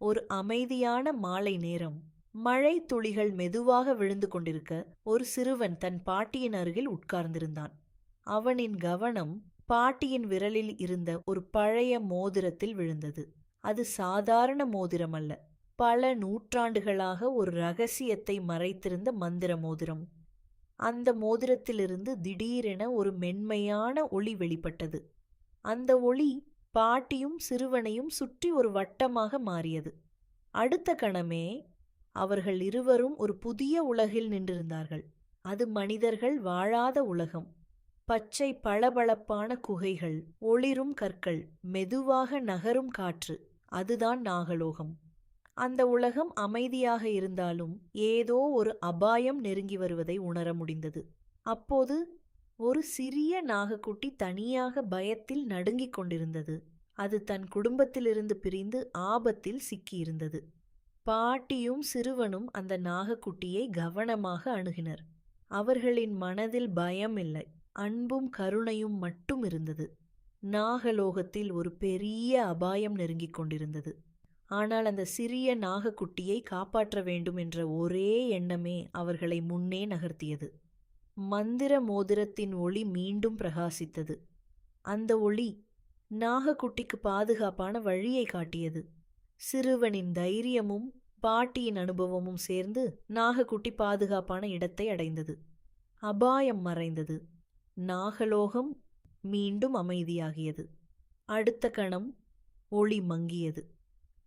ஒரு அமைதியான மாலை நேரம். மழை துளிகள் மெதுவாக விழுந்து கொண்டிருக்க ஒரு சிறுவன் தன் பாட்டியின் அருகில் உட்கார்ந்திருந்தான். அவனின் கவனம் பாட்டியின் விரலில் இருந்த ஒரு பழைய மோதிரத்தில் விழுந்தது. அது சாதாரண மோதிரம் அல்ல, பல நூற்றாண்டுகளாக ஒரு ரகசியத்தை மறைத்திருந்த மந்திர மோதிரம். அந்த மோதிரத்திலிருந்து திடீரென ஒரு மென்மையான ஒளி வெளிப்பட்டது. அந்த ஒளி பாட்டியும் சிறுவனையும் சுற்றி ஒரு வட்டமாக மாறியது. அடுத்த கணமே அவர்கள் இருவரும் ஒரு புதிய உலகில் நின்றிருந்தார்கள். அது மனிதர்கள் வாழாத உலகம். பச்சை பளபளப்பான குகைகள், ஒளிரும் கற்கள், மெதுவாக நகரும் காற்று. அதுதான் நாகலோகம். அந்த உலகம் அமைதியாக இருந்தாலும் ஏதோ ஒரு அபாயம் நெருங்கி வருவதை உணர முடிந்தது. அப்போது ஒரு சிறிய நாகக்குட்டி தனியாக பயத்தில் நடுங்கிக் கொண்டிருந்தது. அது தன் குடும்பத்திலிருந்து பிரிந்து ஆபத்தில் சிக்கியிருந்தது. பாட்டியும் சிறுவனும் அந்த நாகக்குட்டியை கவனமாக அணுகினர். அவர்களின் மனதில் பயம் இல்லை, அன்பும் கருணையும் மட்டும் இருந்தது. நாகலோகத்தில் ஒரு பெரிய அபாயம் நெருங்கிக் கொண்டிருந்தது. ஆனால் அந்த சிறிய நாகக்குட்டியை காப்பாற்ற வேண்டும் என்ற ஒரே எண்ணமே அவர்களை முன்னே நகர்த்தியது. மந்திர மோதிரத்தின் ஒளி மீண்டும் பிரகாசித்தது. அந்த ஒளி நாகக்குட்டிக்கு பாதுகாப்பான வழியை காட்டியது. சிறுவனின் தைரியமும் பாட்டியின் அனுபவமும் சேர்ந்து நாகக்குட்டி பாதுகாப்பான இடத்தை அடைந்தது. அபாயம் மறைந்தது. நாகலோகம் மீண்டும் அமைதியாகியது. அடுத்த கணம் ஒளி மங்கியது.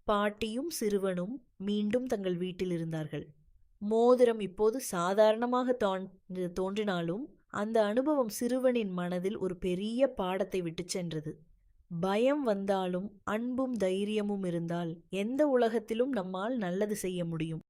பாட்டியும் சிறுவனும் மீண்டும் தங்கள் வீட்டில் இருந்தார்கள். மோதிரம் இப்போது சாதாரணமாக தோன்றினாலும் அந்த அனுபவம் சிறுவனின் மனதில் ஒரு பெரிய பாடத்தை விட்டுச் சென்றது. பயம் வந்தாலும் அன்பும் தைரியமும் இருந்தால் எந்த உலகத்திலும் நம்மால் நல்லது செய்ய முடியும்.